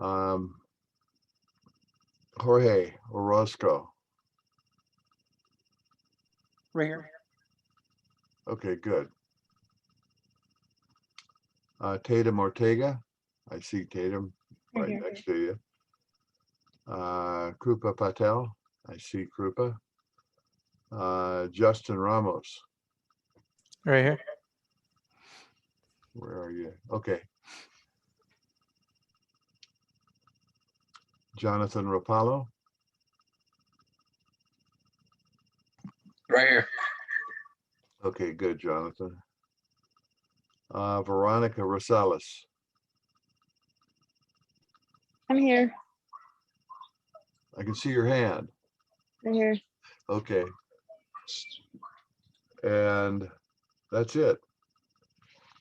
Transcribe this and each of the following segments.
Um, Jorge Orozco. Right here. Okay, good. Tatum Ortega. I see Tatum Right right here. next to you. Krupa Patel. I see Krupa. Justin Ramos. Right here. Where are you? Okay. Jonathan Rapallo. Right here. Okay, good, Jonathan. Veronica Rosales. I'm here. I can see your hand. Right here. Okay. And that's it.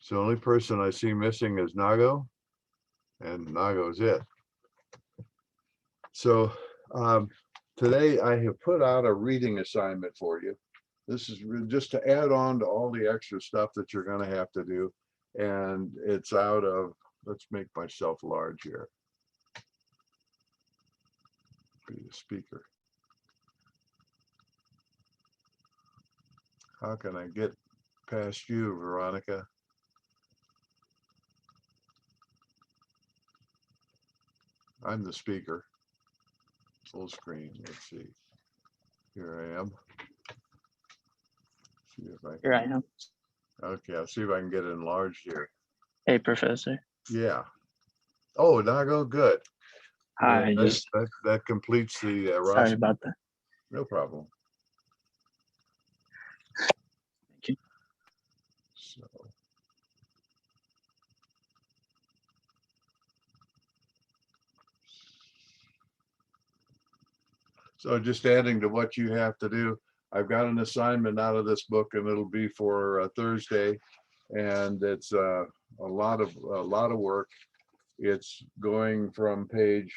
So the only person I see missing is Nago, and Nago's it. So today I have put out a reading assignment for you. This is just to add on to all the extra stuff that you're going to have to do. And it's out of, let's make myself large here. Be the speaker. How can I get past you, Veronica? I'm the speaker. Full screen. Let's see. Here I am. See if I Here I can. am. Okay, I'll see if I can get enlarged here. Hey, Professor. Yeah. Oh, Nago, good. Hi, I That, just that completes the sorry roster. about that. No problem. Thank you. So. So just adding to what you have to do, I've got an assignment out of this book, and it'll be for Thursday, and it's a lot of work. It's going from page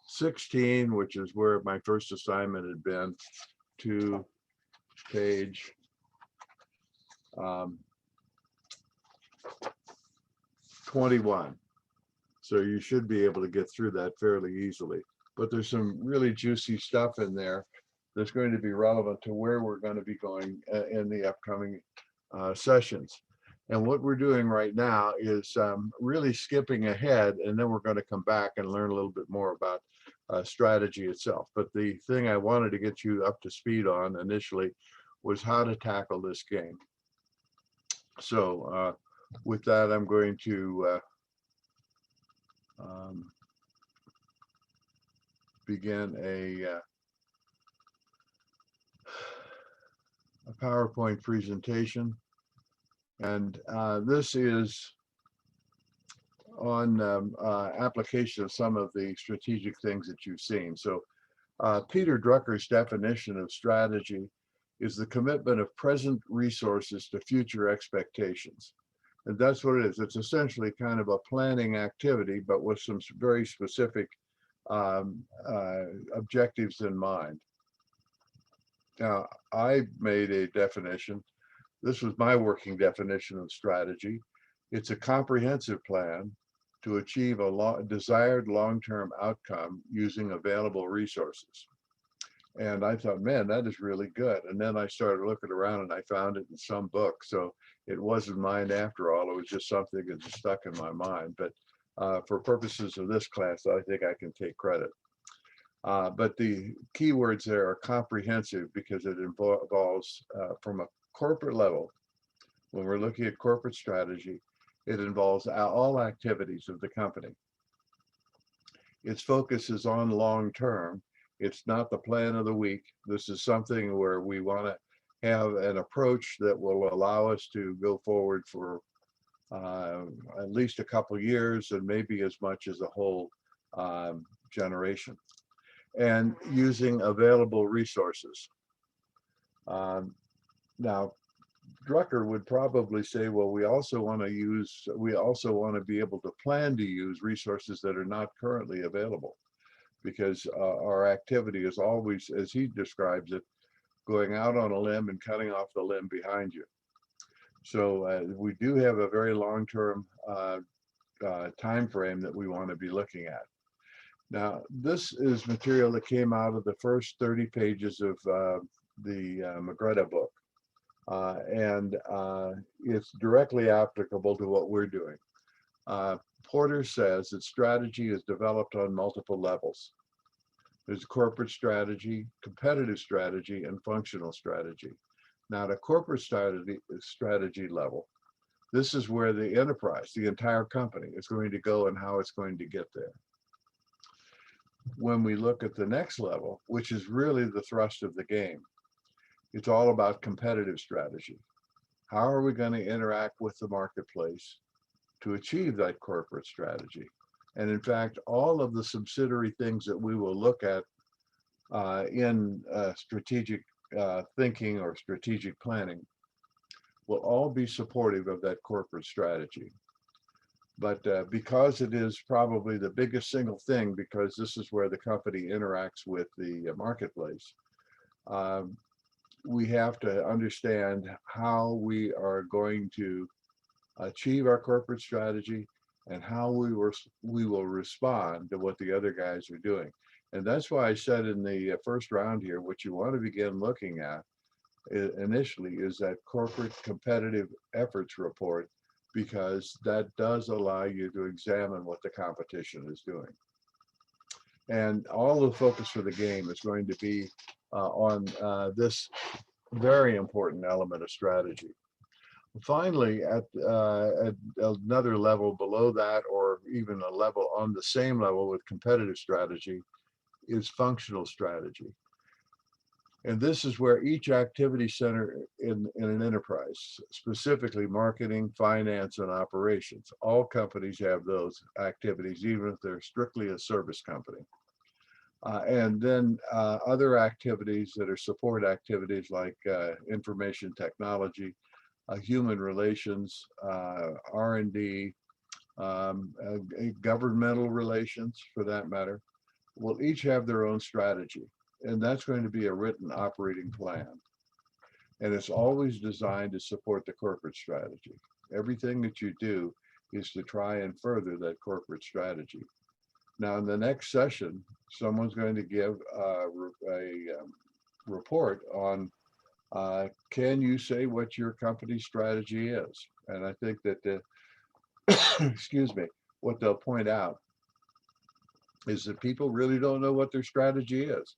16, which is where my first assignment had been, to page 21. So you should be able to get through that fairly easily. But there's some really juicy stuff in there that's going to be relevant to where we're going to be going in the upcoming sessions. And what we're doing right now is really skipping ahead, and then we're going to come back and learn a little bit more about strategy itself. But the thing I wanted to get you up to speed on initially was how to tackle this game. So with that, I'm going to begin a PowerPoint presentation. And this is on application of some of the strategic things that you've seen. So Peter Drucker's definition of strategy is the commitment of present resources to future expectations. And that's what it is. It's essentially kind of a planning activity, but with some very specific objectives in mind. Now, I made a definition. This was my working definition of strategy. It's a comprehensive plan to achieve a desired long-term outcome using available resources. And I thought, man, that is really good. And then I started looking around and I found it in some book. So it wasn't mine after all. It was just something that just stuck in my mind. But for purposes of this class, I think I can take credit. But the key words there are comprehensive because it involves from a corporate level, when we're looking at corporate strategy, it involves all activities of the company. Its focus is on long term. It's not the plan of the week. This is something where we want to have an approach that will allow us to go forward for at least a couple years and maybe as much as a whole generation, and using available resources. Now, Drucker would probably say, well, we also want to be able to plan to use resources that are not currently available, because our activity is always, as he describes it, going out on a limb and cutting off the limb behind you. So we do have a very long-term time frame that we want to be looking at. Now, this is material that came out of the first 30 pages of the Mgmt book. And it's directly applicable to what we're doing. Porter says that strategy is developed on multiple levels. There's corporate strategy, competitive strategy, and functional strategy. Now, at a corporate strategy level, this is where the enterprise, the entire company, is going to go and how it's going to get there. When we look at the next level, which is really the thrust of the game, it's all about competitive strategy. How are we going to interact with the marketplace to achieve that corporate strategy? And in fact, all of the subsidiary things that we will look at in strategic thinking or strategic planning will all be supportive of that corporate strategy. But because it is probably the biggest single thing, because this is where the company interacts with the marketplace, we have to understand how we are going to achieve our corporate strategy and how we will respond to what the other guys are doing. And that's why I said in the first round here, what you want to begin looking at initially is that corporate competitive efforts report, because that does allow you to examine what the competition is doing. And all the focus for the game is going to be on this very important element of strategy. Finally, at another level below that, or even a level on the same level with competitive strategy, is functional strategy. And this is where each activity center in an enterprise, specifically marketing, finance, and operations, all companies have those activities, even if they're strictly a service company. And then other activities that are support activities like information technology, human relations, R&D, governmental relations for that matter, will each have their own strategy. And that's going to be a written operating plan. And it's always designed to support the corporate strategy. Everything that you do is to try and further that corporate strategy. Now, in the next session, someone's going to give a report on can you say what your company's strategy is? And I think that excuse me, what they'll point out is that people really don't know what their strategy is.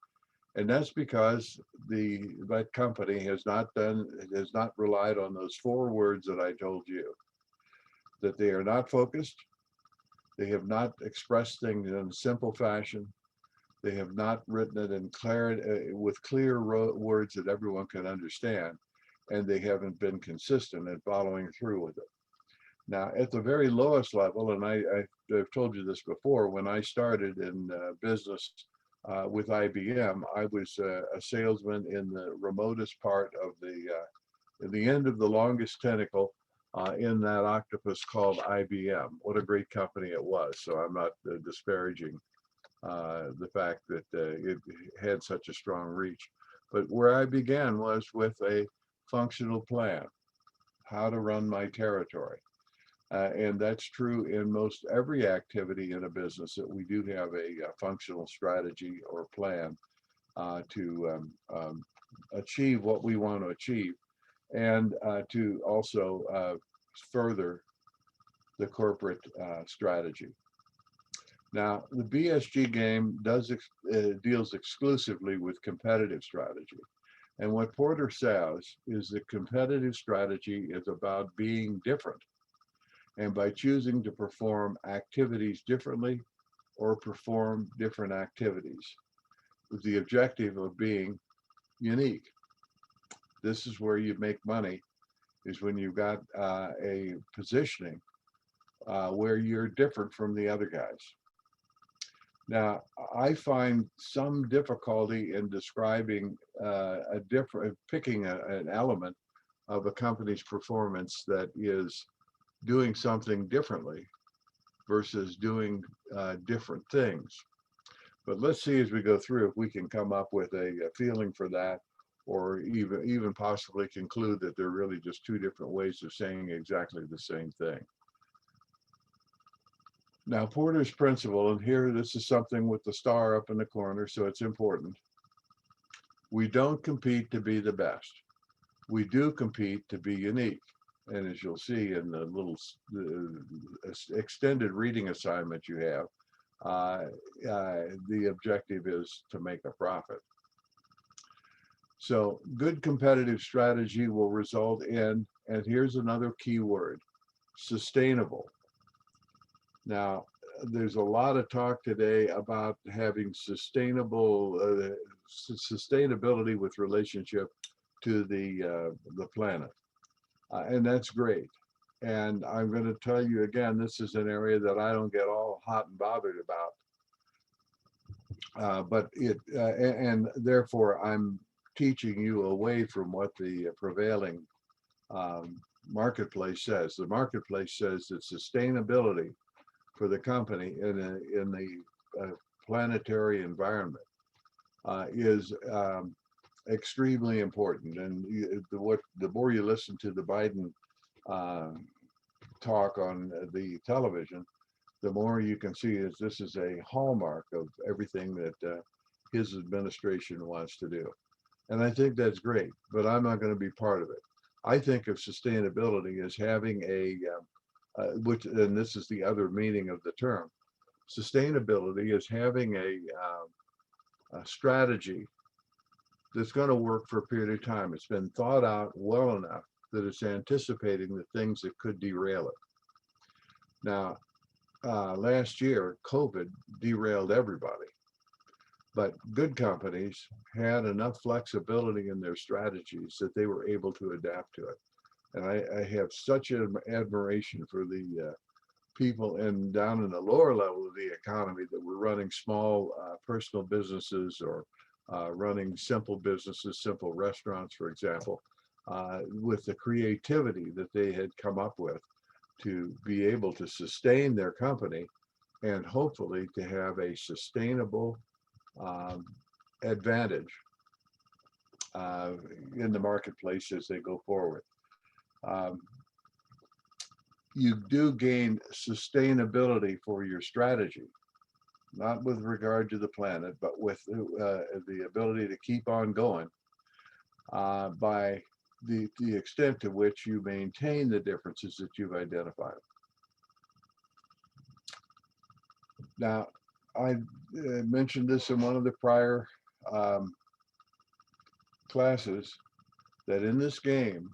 And that's because that company has not relied on those 4 words that I told you, that they are not focused, they have not expressed things in a simple fashion, they have not written it in with clear words that everyone can understand, and they haven't been consistent in following through with it. Now, at the very lowest level, and I've told you this before, when I started in business with IBM, I was a salesman in the remotest part of the end of the longest tentacle in that octopus called IBM. What a great company it was. So I'm not disparaging the fact that it had such a strong reach. But where I began was with a functional plan, how to run my territory. And that's true in most every activity in a business, that we do have a functional strategy or plan to achieve what we want to achieve, and to also further the corporate strategy. Now, the BSG game deals exclusively with competitive strategy. And what Porter says is that competitive strategy is about being different. And by choosing to perform activities differently or perform different activities with the objective of being unique. This is where you make money, is when you've got a positioning where you're different from the other guys. Now, I find some difficulty in describing picking an element of a company's performance that is doing something differently versus doing different things. But let's see as we go through if we can come up with a feeling for that, or even possibly conclude that they're really just 2 different ways of saying exactly the same thing. Now, Porter's principle, and here this is something with the star up in the corner, so it's important. We don't compete to be the best. We do compete to be unique. And as you'll see in the little extended reading assignment you have, the objective is to make a profit. So good competitive strategy will result in, and here's another key word, sustainable. Now, there's a lot of talk today about having sustainability with relationship to the planet, and that's great. And I'm going to tell you again, this is an area that I don't get all hot and bothered about, and therefore I'm teaching you away from what the prevailing marketplace says. The marketplace says that sustainability for the company in the planetary environment is extremely important. And the more you listen to the Biden talk on the television, the more you can see is this is a hallmark of everything that his administration wants to do. And I think that's great, but I'm not going to be part of it. I think of sustainability as having and this is the other meaning of the term, sustainability is having a strategy that's going to work for a period of time. It's been thought out well enough that it's anticipating the things that could derail it. Now, last year, COVID derailed everybody, but good companies had enough flexibility in their strategies that they were able to adapt to it. And I have such an admiration for the people down in the lower level of the economy that were running small personal businesses or running simple businesses, simple restaurants, for example, with the creativity that they had come up with to be able to sustain their company and hopefully to have a sustainable advantage in the marketplace as they go forward. You do gain sustainability for your strategy, not with regard to the planet, but with the ability to keep on going by the extent to which you maintain the differences that you've identified. Now, I mentioned this in one of the prior classes, that in this game,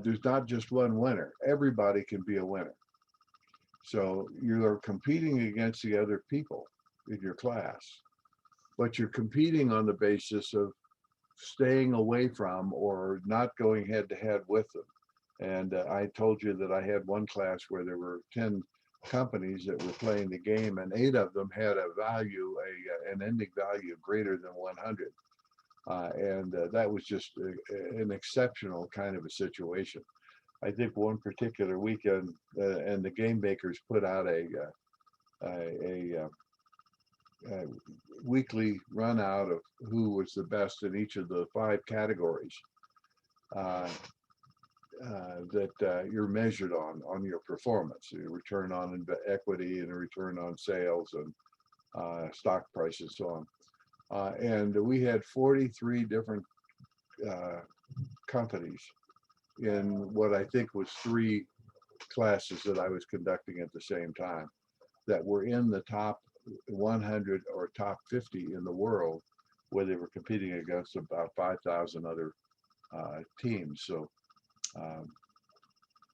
there's not just one winner. Everybody can be a winner. So you're competing against the other people in your class, but you're competing on the basis of staying away from or not going head to head with them. And I told you that I had one class where there were 10 companies that were playing the game, and 8 of them had a value, an ending value greater than 100. And that was just an exceptional kind of a situation. I think one particular weekend, and the game makers put out a weekly run out of who was the best in each of the 5 categories that you're measured on your performance, your return on equity and a return on sales and stock prices, so on. And we had 43 different companies in what I think was 3 classes that I was conducting at the same time that were in the top 100 or top 50 in the world, where they were competing against about 5,000 other teams. So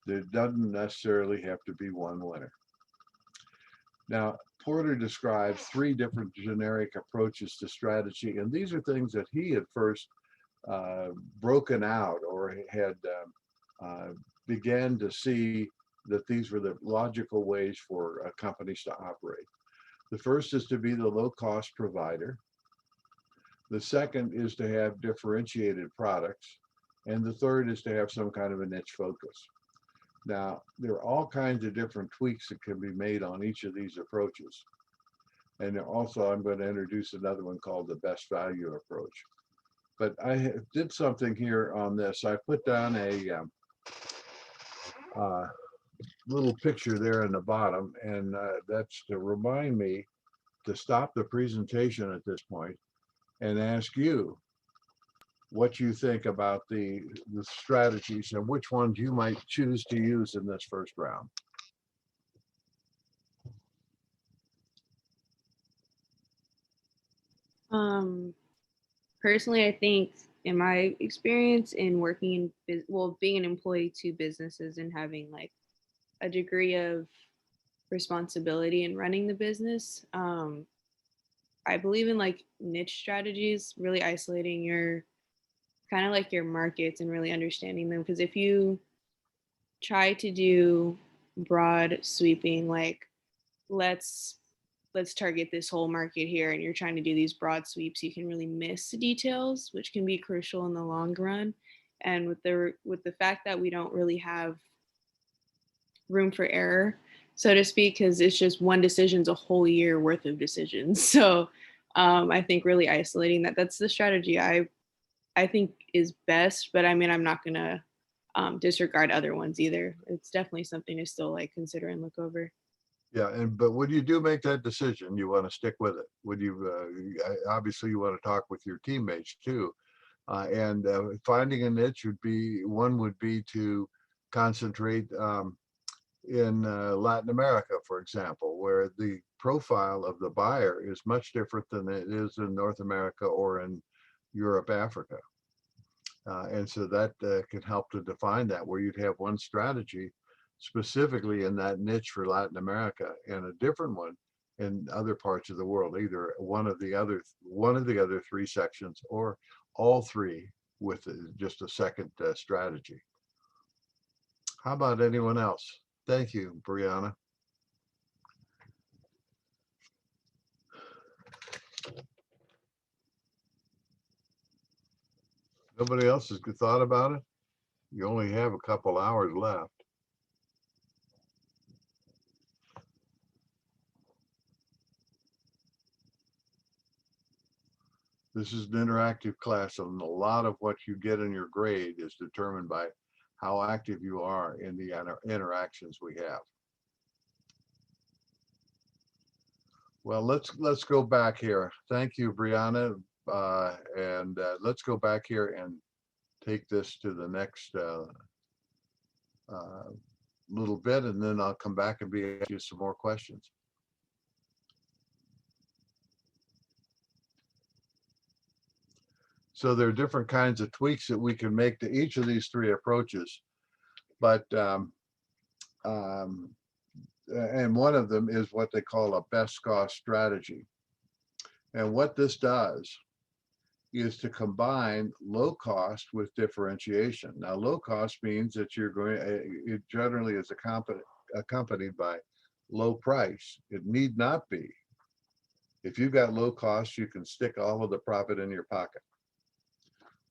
there doesn't necessarily have to be one winner. Now, Porter describes 3 different generic approaches to strategy, and these are things that he had first broken out or had began to see that these were the logical ways for companies to operate. The first is to be the low-cost provider. The second is to have differentiated products. And the third is to have some kind of a niche focus. Now, there are all kinds of different tweaks that can be made on each of these approaches. And also, I'm going to introduce another one called the best value approach. But I did something here on this. I put down little picture there in the bottom, and that's to remind me to stop the presentation at this point and ask you what you think about the strategies and which ones you might choose to use in this first round. Personally, I think in my experience in working in being an employee to businesses and having like a degree of responsibility in running the business, I believe in like niche strategies, really isolating your kind of like your markets and really understanding them. Because if you try to do broad sweeping, like let's let's target this whole market here, and you're trying to do these broad sweeps, you can really miss details, which can be crucial in the long run. And with the fact that we don't really have room for error, so to speak, because it's just one decision's a whole year worth of decisions. So I think really isolating that's the strategy I think is best. But I mean, I'm not gonna disregard other ones either. It's definitely something to still like consider and look over. Yeah, but when you do make that decision, you want to stick with it. Would you, obviously you want to talk with your teammates too. And finding a niche would be to concentrate in Latin America, for example, where the profile of the buyer is much different than it is in North America or in Europe, Africa. And so that can help to define that, where you'd have one strategy specifically in that niche for Latin America and a different one in other parts of the world, either one of the other three sections or all three with just a second strategy. How about anyone else? Thank you, Brianna. Nobody else has thought about it? You only have a couple hours left. This is an interactive class, and a lot of what you get in your grade is determined by how active you are in the interactions we have. Well, let's go back here. Thank you, Brianna. And let's go back here and take this to the next little bit, and then I'll come back and ask you some more questions. So there are different kinds of tweaks that we can make to each of these three approaches, but and one of them is what they call a best cost strategy. And what this does is to combine low cost with differentiation. Now, low cost means that you're going, it generally is accompanied by low price. It need not be. If you've got low cost, you can stick all of the profit in your pocket.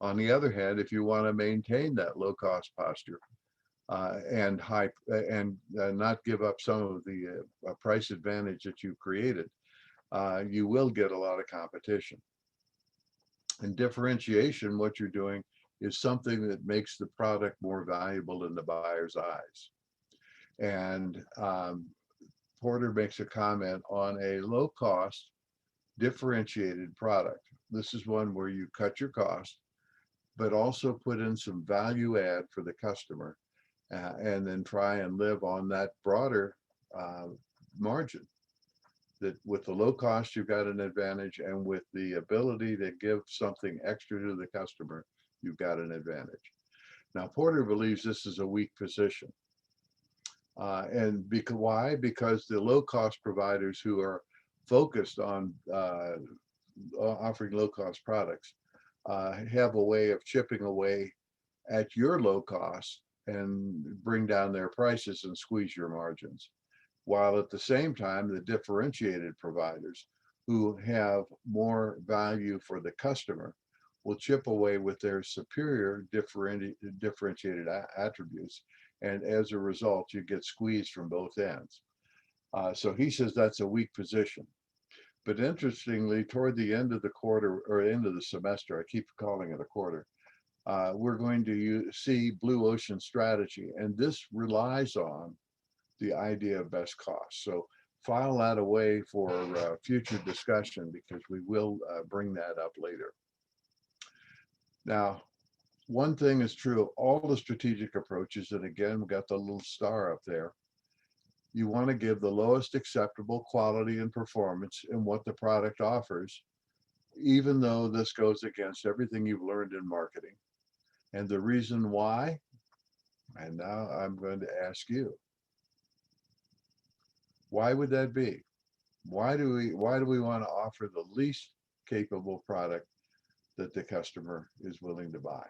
On the other hand, if you want to maintain that low cost posture and not give up some of the price advantage that you've created, you will get a lot of competition. And differentiation, what you're doing is something that makes the product more valuable in the buyer's eyes. And Porter makes a comment on a low cost differentiated product. This is one where you cut your cost, but also put in some value add for the customer, and then try and live on that broader margin. That with the low cost, you've got an advantage, and with the ability to give something extra to the customer, you've got an advantage. Now, Porter believes this is a weak position. And why? Because the low cost providers who are focused on offering low cost products have a way of chipping away at your low cost and bring down their prices and squeeze your margins. While at the same time, the differentiated providers who have more value for the customer will chip away with their superior differentiated attributes. And as a result, you get squeezed from both ends. So he says that's a weak position. But interestingly, toward the end of the quarter or end of the semester, I keep calling it a quarter, we're going to see blue ocean strategy. And this relies on the idea of best cost. So file that away for future discussion because we will bring that up later. Now, one thing is true of all the strategic approaches, and again, we got the little star up there. You want to give the lowest acceptable quality and performance in what the product offers, even though this goes against everything you've learned in marketing. And the reason why, and now I'm going to ask you, why would that be? Why do we want to offer the least capable product that the customer is willing to buy?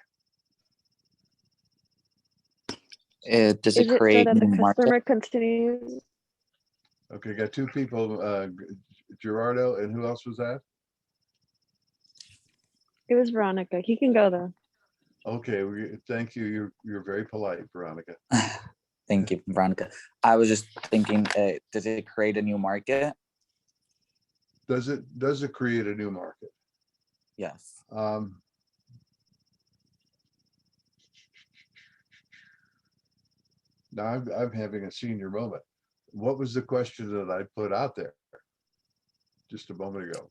Does Is it it so create that the new market? customer continues? Okay, got two people, Gerardo, and who else was that? It was Veronica. He can go though. Okay, thank you. You're very polite, Veronica. Thank you, Veronica. I was just thinking, does it create a new market? Does it create a new market? Yes. Now I'm having a senior moment. What was the question that I put out there just a moment ago?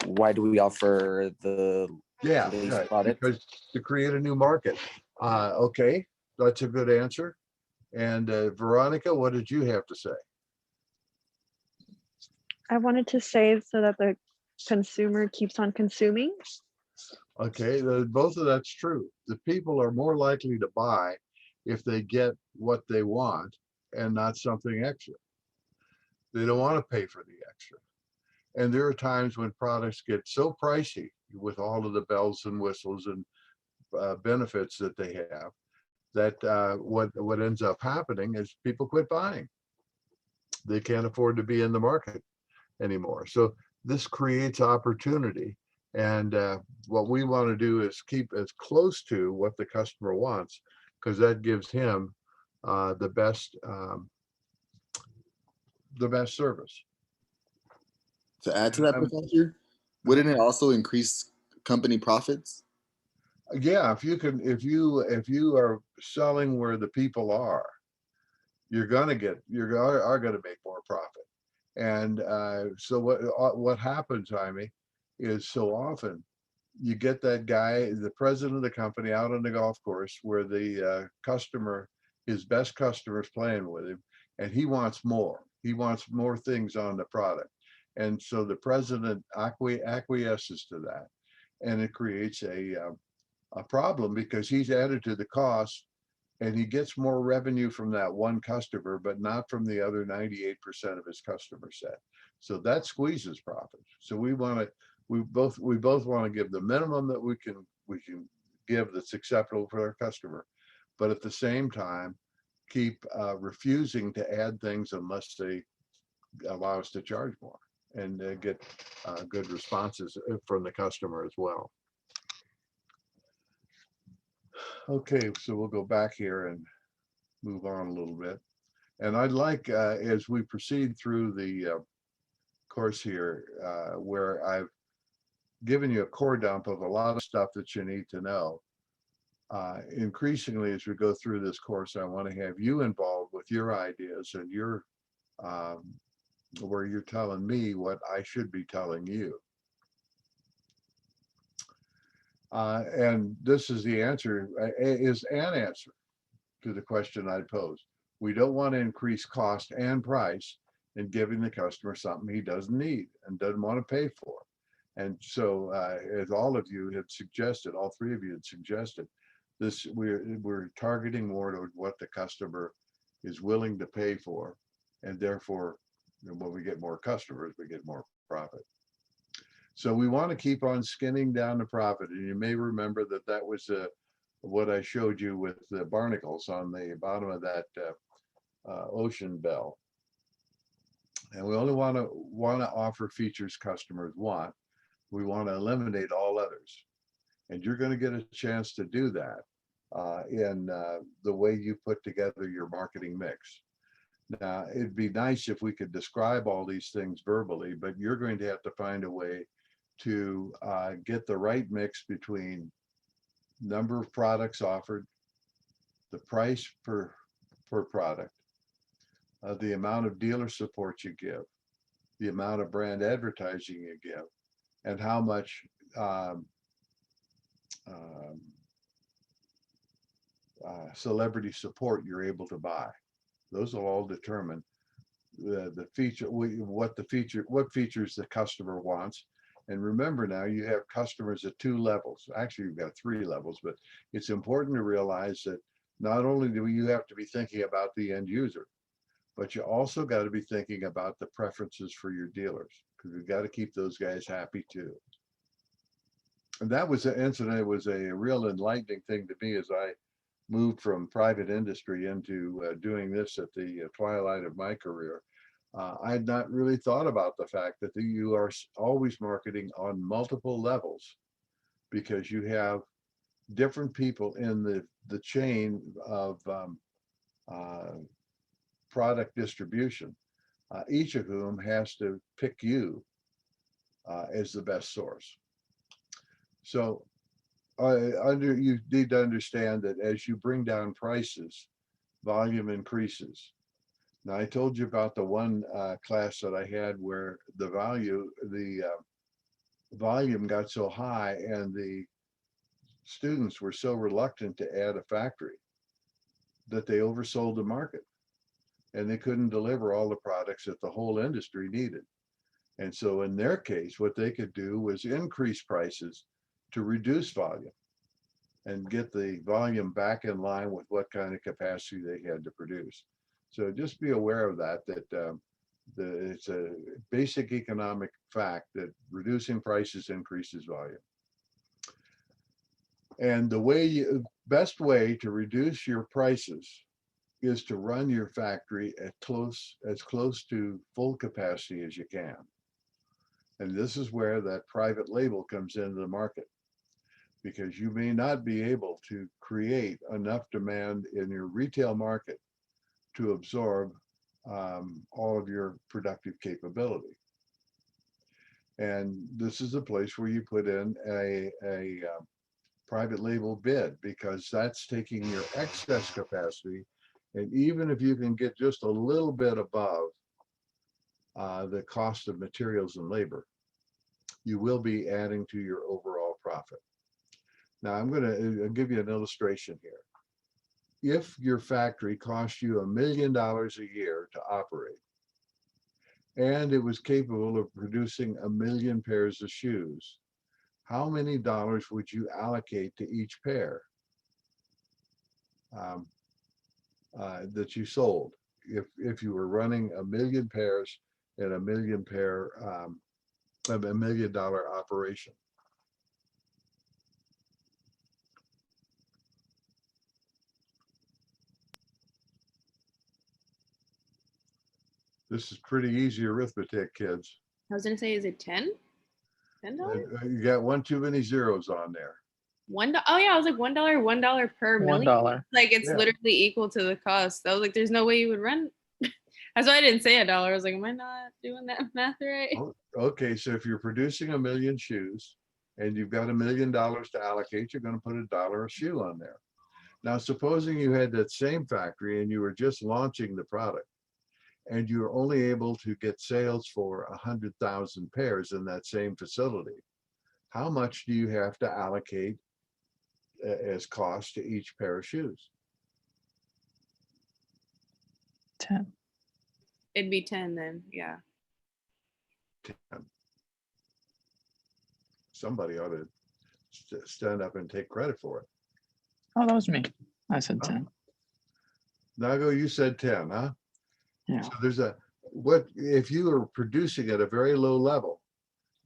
Why do we offer the Yeah, least right, product? because to create a new market. Okay, that's a good answer. And Veronica, what did you have to say? I wanted to say so that the consumer keeps on consuming. Okay, both of that's true. The people are more likely to buy if they get what they want and not something extra. They don't want to pay for the extra. And there are times when products get so pricey with all of the bells and whistles and benefits that they have, that what ends up happening is people quit buying. They can't afford to be in the market anymore. So this creates opportunity. And what we want to do is keep as close to what the customer wants, because that gives him the best service. To add to that, Professor, wouldn't it also increase company profits? Yeah, if you are selling where the people are, you're gonna make more profit. And so what happens, Jaime, is so often you get that guy, the president of the company, out on the golf course where the his best customer is playing with him, and he wants more. He wants more things on the product. And so the president acquiesces to that. And it creates a problem because he's added to the cost and he gets more revenue from that one customer, but not from the other 98% of his customer set. So that squeezes profits. So we both want to give the minimum that we can give that's acceptable for our customer, but at the same time, keep refusing to add things unless they allow us to charge more and get good responses from the customer as well. Okay, so we'll go back here and move on a little bit. And I'd like, as we proceed through the course here, where I've given you a core dump of a lot of stuff that you need to know, increasingly as we go through this course, I want to have you involved with your ideas and your, where you're telling me what I should be telling you. And this is the answer, is an answer to the question I posed. We don't want to increase cost and price in giving the customer something he doesn't need and doesn't want to pay for. And so, as all of you had suggested, all three of you had suggested, this we're targeting more to what the customer is willing to pay for, and therefore, when we get more customers, we get more profit. So we want to keep on skinning down the profit. And you may remember that that was what I showed you with the barnacles on the bottom of that ocean bell. And we only want to offer features customers want. We want to eliminate all others. And you're going to get a chance to do that in the way you put together your marketing mix. Now, it'd be nice if we could describe all these things verbally, but you're going to have to find a way to get the right mix between number of products offered, the price per product, the amount of dealer support you give, the amount of brand advertising you give, and how much celebrity support you're able to buy. Those will all determine the feature, what features the customer wants. And remember now, you have customers at 2 levels. Actually, you've got 3 levels, but it's important to realize that not only do you have to be thinking about the end user, but you also got to be thinking about the preferences for your dealers, because we've got to keep those guys happy too. And that was an incident. It was a real enlightening thing to me as I moved from private industry into doing this at the twilight of my career. I had not really thought about the fact that you are always marketing on multiple levels, because you have different people in the chain of product distribution, each of whom has to pick you as the best source. So you need to understand that as you bring down prices, volume increases. Now, I told you about the one class that I had where the volume got so high and the students were so reluctant to add a factory that they oversold the market, and they couldn't deliver all the products that the whole industry needed. And so in their case, what they could do was increase prices to reduce volume and get the volume back in line with what kind of capacity they had to produce. So just be aware of that, it's a basic economic fact that reducing prices increases volume. And the best way to reduce your prices is to run your factory as close to full capacity as you can. And this is where that private label comes into the market, because you may not be able to create enough demand in your retail market to absorb all of your productive capability. And this is a place where you put in a private label bid, because that's taking your excess capacity, and even if you can get just a little bit above the cost of materials and labor, you will be adding to your overall profit. Now, I'm going to give you an illustration here. If your factory cost you $1 million a year to operate, and it was capable of producing 1 million pairs of shoes, how many dollars would you allocate to each pair that you sold if you were running 1 million pairs and $1 million operation? This is pretty easy arithmetic, kids. I was gonna say, is it $10? $10? You got one too many zeros on there. Oh yeah, I was like $1 per million. $1. Like it's Yeah. literally equal to the cost. I was like, there's no way you would run. That's why I didn't say $1. I was like, am I not doing that math right? Okay, so if you're producing 1 million shoes and you've got $1 million to allocate, you're going to put $1 a shoe on there. Now, supposing you had that same factory and you were just launching the product, and you're only able to get sales for 100,000 pairs in that same facility, how much do you have to allocate as cost to each pair of shoes? 10. It'd be 10 then, yeah. 10. Somebody ought to stand up and take credit for it. Oh, that was me. I said 10. Nago, you said 10, huh? Yeah. So there's what if you are producing at a very low level,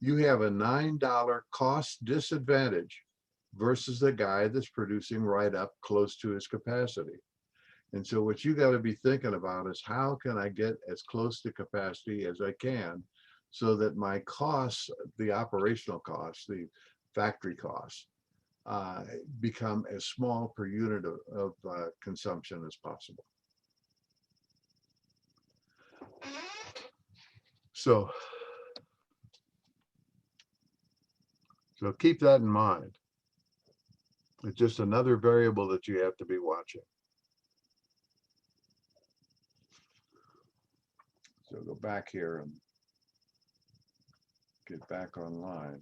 you have a $9 cost disadvantage versus the guy that's producing right up close to his capacity. And so what you got to be thinking about is, how can I get as close to capacity as I can so that my costs, the operational costs, the factory costs, become as small per unit of consumption as possible. So keep that in mind. It's just another variable that you have to be watching. So go back here and get back online.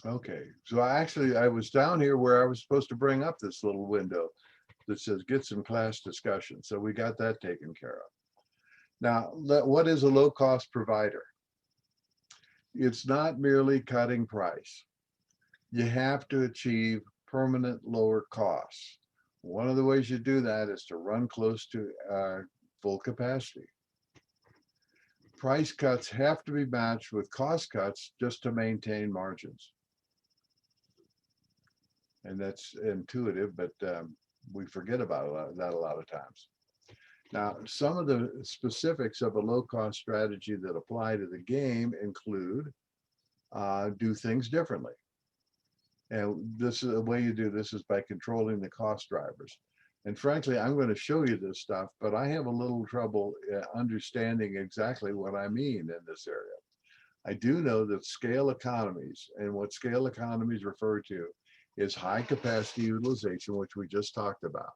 Okay, so I was down here where I was supposed to bring up this little window that says get some class discussion. So we got that taken care of. Now, what is a low cost provider? It's not merely cutting price. You have to achieve permanent lower costs. One of the ways you do that is to run close to full capacity. Price cuts have to be matched with cost cuts just to maintain margins. And that's intuitive, but we forget about that a lot of times. Now, some of the specifics of a low-cost strategy that apply to the game include do things differently. And this is the way you do this is by controlling the cost drivers. And frankly, I'm going to show you this stuff, but I have a little trouble understanding exactly what I mean in this area. I do know that scale economies, and what scale economies refer to is high capacity utilization, which we just talked about.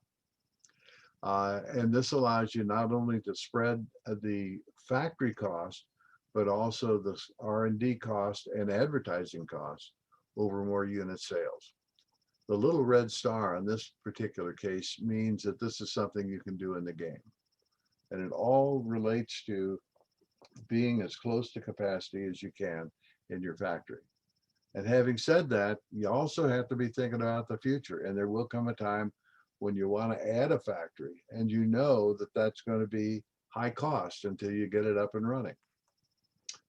And this allows you not only to spread the factory cost, but also the R&D cost and advertising cost over more unit sales. The little red star in this particular case means that this is something you can do in the game. And it all relates to being as close to capacity as you can in your factory. And having said that, you also have to be thinking about the future. And there will come a time when you want to add a factory and you know that that's going to be high cost until you get it up and running.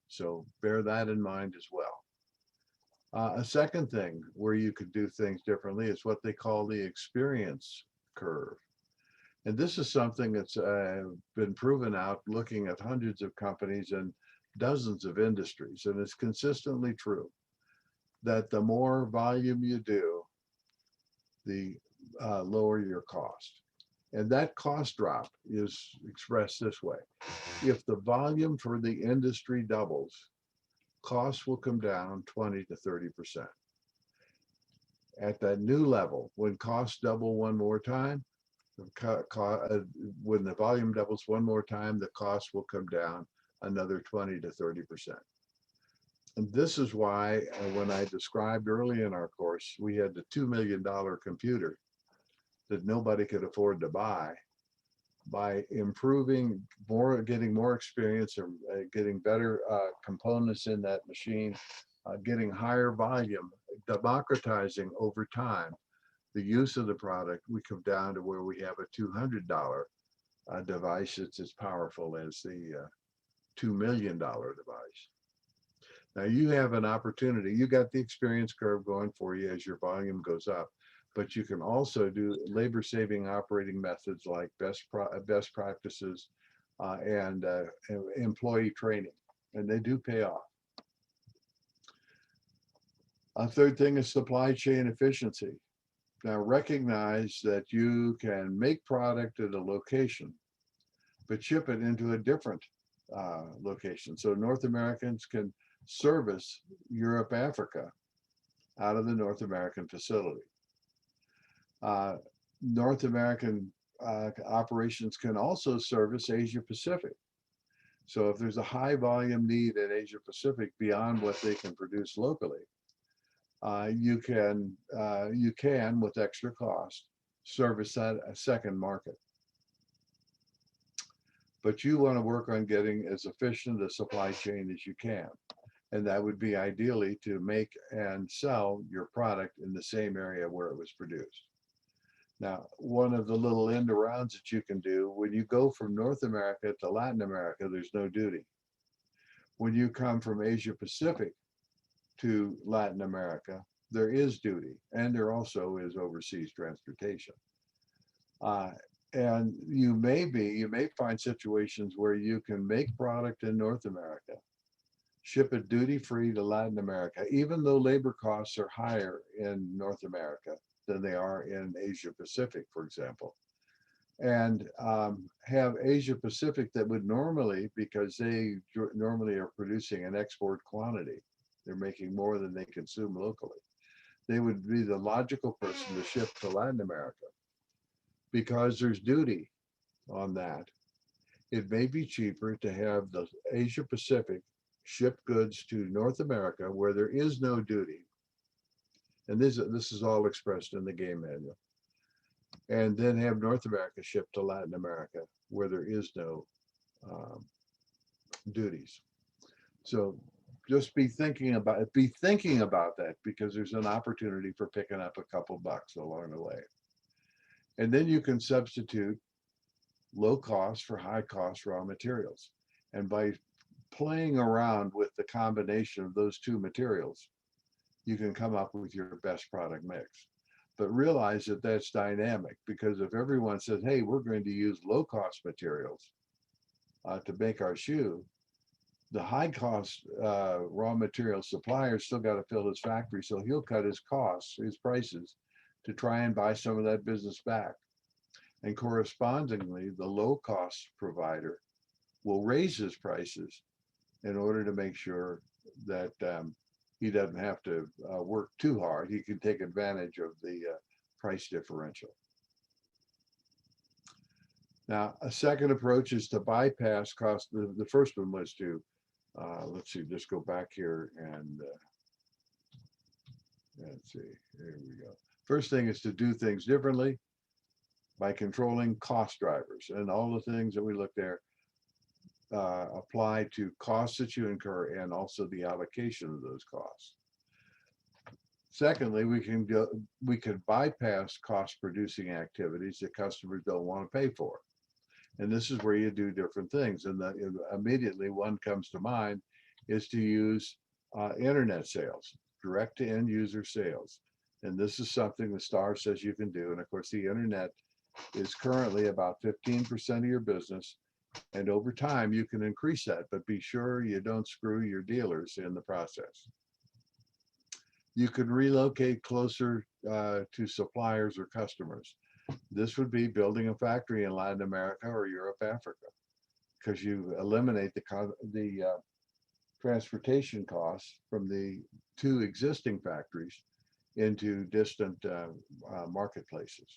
So bear that in mind as well. A second thing where you could do things differently is what they call the experience curve. And this is something that's been proven out looking at hundreds of companies and dozens of industries. And it's consistently true that the more volume you do, the lower your cost. And that cost drop is expressed this way. If the volume for the industry doubles, costs will come down 20 to 30%. At that new level, when costs double one more time, when the volume doubles one more time, the cost will come down another 20 to 30%. And this is why when I described early in our course, we had the $2 million computer that nobody could afford to buy. By improving more, getting more experience, or getting better components in that machine, getting higher volume, democratizing over time the use of the product, we come down to where we have a $200 device that's as powerful as the $2 million device. Now you have an opportunity. You got the experience curve going for you as your volume goes up, but you can also do labor-saving operating methods like best practices and employee training, and they do pay off. A third thing is supply chain efficiency. Now recognize that you can make product at a location, but ship it into a different location. So North Americans can service Europe, Africa out of the North American facility. North American operations can also service Asia Pacific. So if there's a high volume need in Asia Pacific beyond what they can produce locally, you can with extra cost service that a second market. But you want to work on getting as efficient a supply chain as you can. And that would be ideally to make and sell your product in the same area where it was produced. Now, one of the little end arounds that you can do, when you go from North America to Latin America, there's no duty. When you come from Asia Pacific to Latin America, there is duty, and there also is overseas transportation. And you may find situations where you can make product in North America, ship it duty-free to Latin America, even though labor costs are higher in North America than they are in Asia Pacific, for example. and have Asia Pacific that would normally, because they normally are producing an export quantity, they're making more than they consume locally. They would be the logical person to ship to Latin America because there's duty on that. It may be cheaper to have the Asia Pacific ship goods to North America where there is no duty. And this is all expressed in the game manual. And then have North America shipped to Latin America where there is no duties. So just be thinking about that, because there's an opportunity for picking up a couple bucks along the way. And then you can substitute low cost for high cost raw materials. And by playing around with the combination of those two materials, you can come up with your best product mix. But realize that that's dynamic, because if everyone says, hey, we're going to use low cost materials to make our shoe, the high cost raw material supplier still got to fill his factory. So he'll cut his costs, his prices, to try and buy some of that business back. And correspondingly, the low cost provider will raise his prices in order to make sure that he doesn't have to work too hard. He can take advantage of the price differential. Now, a second approach is to bypass cost. The first one was to, let's see, just go back here and let's see, here we go. First thing is to do things differently by controlling cost drivers, and all the things that we looked at apply to costs that you incur and also the allocation of those costs. Secondly, we could bypass cost producing activities that customers don't want to pay for. And this is where you do different things. And immediately one comes to mind is to use internet sales, direct to end user sales. And this is something the STAR says you can do. And of course, the internet is currently about 15% of your business. And over time, you can increase that, but be sure you don't screw your dealers in the process. You could relocate closer to suppliers or customers. This would be building a factory in Latin America or Europe, Africa, because you eliminate the transportation costs from the two existing factories into distant marketplaces.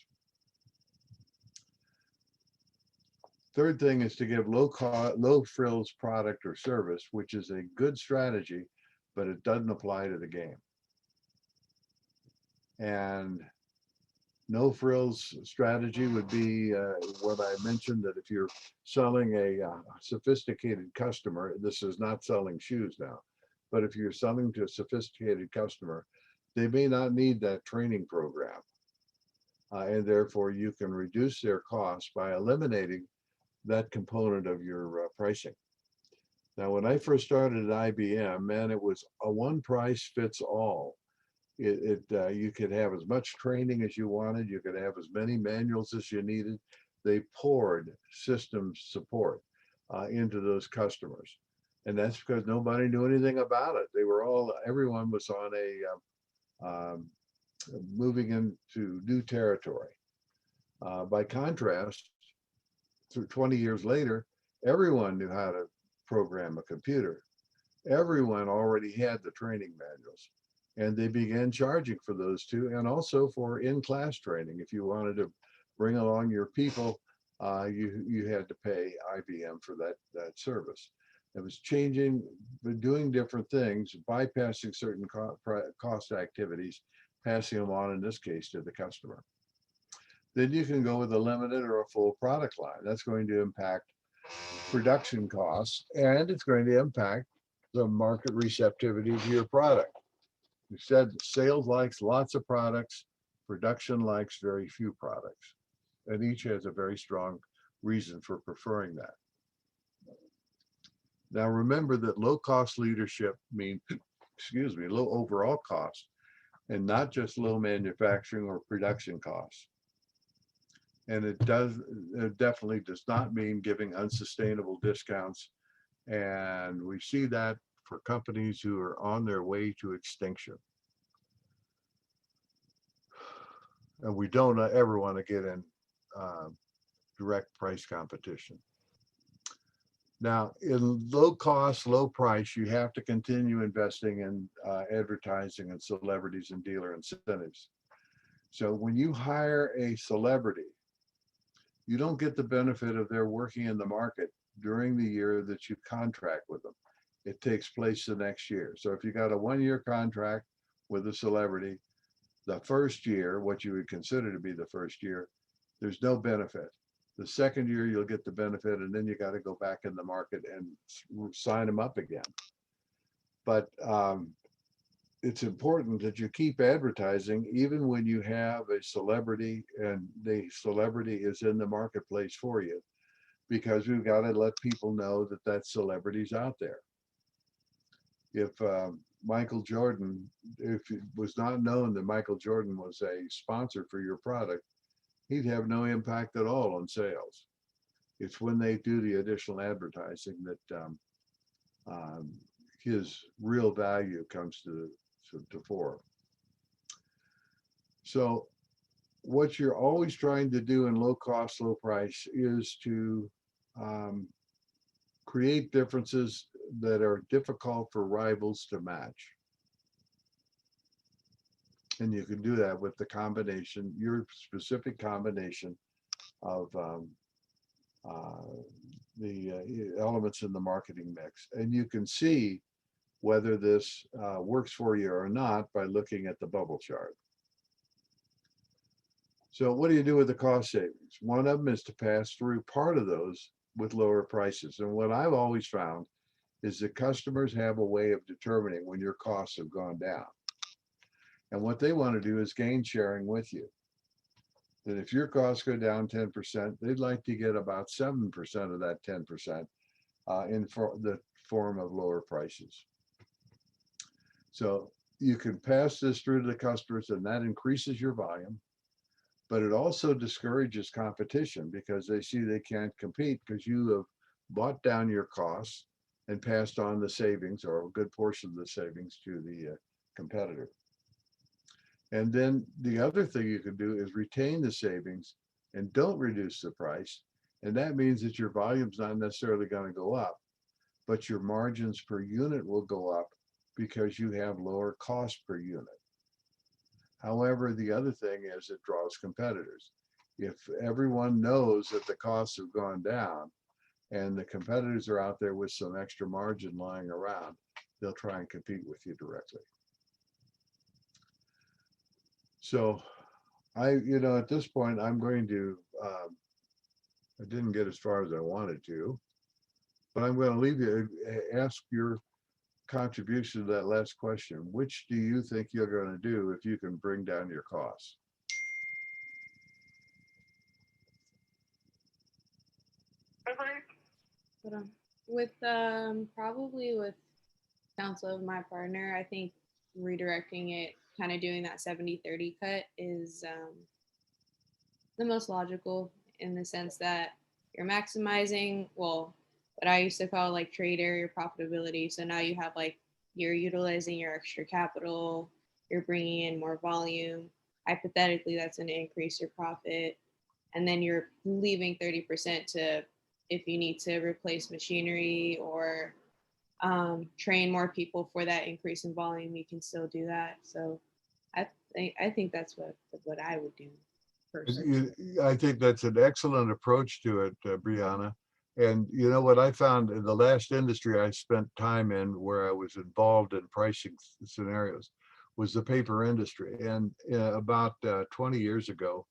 Third thing is to give low frills product or service, which is a good strategy, but it doesn't apply to the game. And no frills strategy would be what I mentioned, that if you're selling a sophisticated customer, this is not selling shoes now, but if you're selling to a sophisticated customer, they may not need that training program. And therefore you can reduce their costs by eliminating that component of your pricing. Now, when I first started at IBM, man, it was a one price fits all. You could have as much training as you wanted. You could have as many manuals as you needed. They poured systems support into those customers. And that's because nobody knew anything about it. Everyone was on a moving into new territory. By contrast, through 20 years later, everyone knew how to program a computer. Everyone already had the training manuals, and they began charging for those too, and also for in-class training. If you wanted to bring along your people, you had to pay IBM for that service. It was changing, but doing different things, bypassing certain cost activities, passing them on, in this case, to the customer. Then you can go with a limited or a full product line. That's going to impact production costs, and it's going to impact the market receptivity to your product. We said sales likes lots of products, production likes very few products, and each has a very strong reason for preferring that. Now remember that low cost leadership means, low overall cost, and not just low manufacturing or production costs. And it definitely does not mean giving unsustainable discounts. And we see that for companies who are on their way to extinction. And we don't ever want to get in direct price competition. Now, in low cost, low price, you have to continue investing in advertising and celebrities and dealer incentives. So when you hire a celebrity, you don't get the benefit of their working in the market during the year that you contract with them. It takes place the next year. So if you got a 1-year contract with a celebrity, the first year, what you would consider to be the first year, there's no benefit. The second year, you'll get the benefit, and then you got to go back in the market and sign them up again. But it's important that you keep advertising even when you have a celebrity and the celebrity is in the marketplace for you, because we've got to let people know that that celebrity's out there. If Michael Jordan, if it was not known that Michael Jordan was a sponsor for your product, he'd have no impact at all on sales. It's when they do the additional advertising that his real value comes to fore. So what you're always trying to do in low cost, low price is to create differences that are difficult for rivals to match. And you can do that with the combination, your specific combination of the elements in the marketing mix. And you can see whether this works for you or not by looking at the bubble chart. So what do you do with the cost savings? One of them is to pass through part of those with lower prices. And what I've always found is that customers have a way of determining when your costs have gone down. And what they want to do is gain sharing with you. That if your costs go down 10%, they'd like to get about 7% of that 10% in the form of lower prices. So you can pass this through to the customers, and that increases your volume, but it also discourages competition because they see they can't compete because you have bought down your costs and passed on the savings or a good portion of the savings to the competitor. And then the other thing you can do is retain the savings and don't reduce the price. And that means that your volume's not necessarily going to go up, but your margins per unit will go up because you have lower cost per unit. However, the other thing is it draws competitors. If everyone knows that the costs have gone down and the competitors are out there with some extra margin lying around, they'll try and compete with you directly. So at this point, I'm going to, I didn't get as far as I wanted to, but I'm going to leave you, ask your contribution to that last question. Which do you think you're going to do if you can bring down your costs? With probably with counsel of my partner, I think redirecting it, kind of doing that 70-30 cut is the most logical, in the sense that you're maximizing, well, what I used to call like trade area profitability. So now you have like, you're utilizing your extra capital, you're bringing in more volume. Hypothetically, that's going to increase your profit. And then you're leaving 30% to, if you need to replace machinery or train more people for that increase in volume, you can still do that. So I think that's what I would do personally. I think that's an excellent approach to it, Brianna. And you know what I found in the last industry I spent time in where I was involved in pricing scenarios was the paper industry. And about 20 years ago,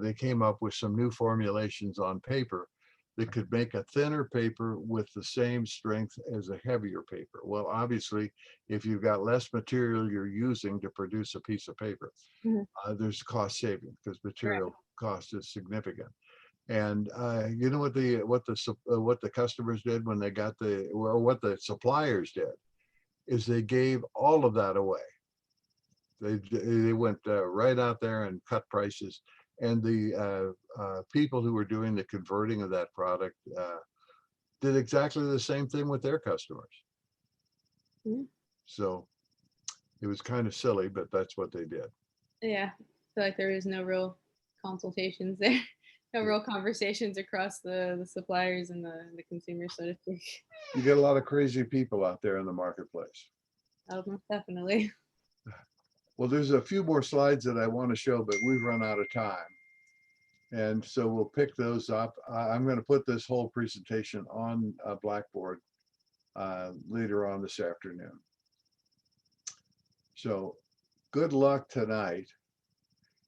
they came up with some new formulations on paper that could make a thinner paper with the same strength as a heavier paper. Well, obviously, if you've got less material you're using to produce a piece of paper, there's cost saving because material cost is significant. And you know what the customers did when they got what the suppliers did is they gave all of that away. They went right out there and cut prices. And the people who were doing the converting of that product did exactly the same thing with their customers. So it was kind of silly, but that's what they did. Yeah, I feel like there is no real consultations there. have real conversations across the suppliers and the consumers, so to speak. You get a lot of crazy people out there in the marketplace. Most definitely. Well, there's a few more slides that I want to show, but we've run out of time. And so we'll pick those up. I'm going to put this whole presentation on Blackboard later on this afternoon. So good luck tonight.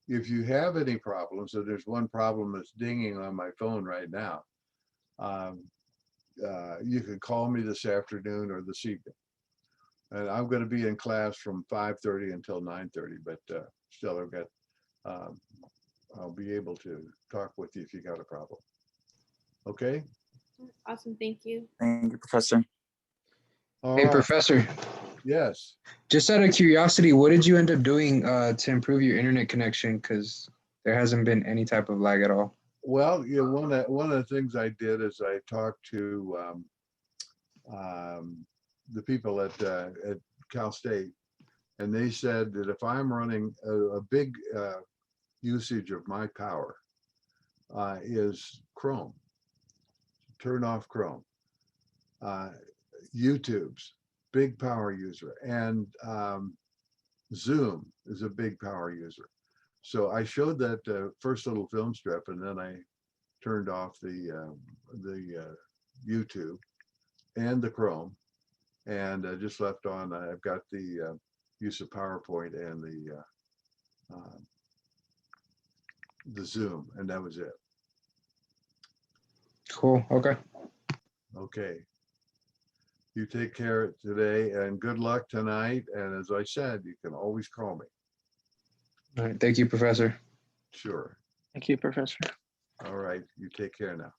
If you have any problems, and there's one problem that's dinging on my phone right now, you can call me this afternoon or this evening. And I'm going to be in class from 5:30 until 9:30, but still I've got, I'll be able to talk with you if you got a problem. Okay? Awesome. Thank you. Thank you, Professor. All Hey, right. Professor, Yes. just out of curiosity, what did you end up doing to improve your internet connection? Because there hasn't been any type of lag at all. Well, yeah, one of the things I did is I talked to the people at Cal State, and they said that if I'm running a big usage of my power is Chrome. Turn off Chrome. YouTube's big power user, and Zoom is a big power user. So I showed that first little film strip, and then I turned off the YouTube and the Chrome, and just left on. I've got the use of PowerPoint and the Zoom, and that was it. Cool. Okay. Okay. You take care today, and good luck tonight. And as I said, you can always call me. All right. Thank you, Professor. Sure. Thank you, Professor. All right. You take care now.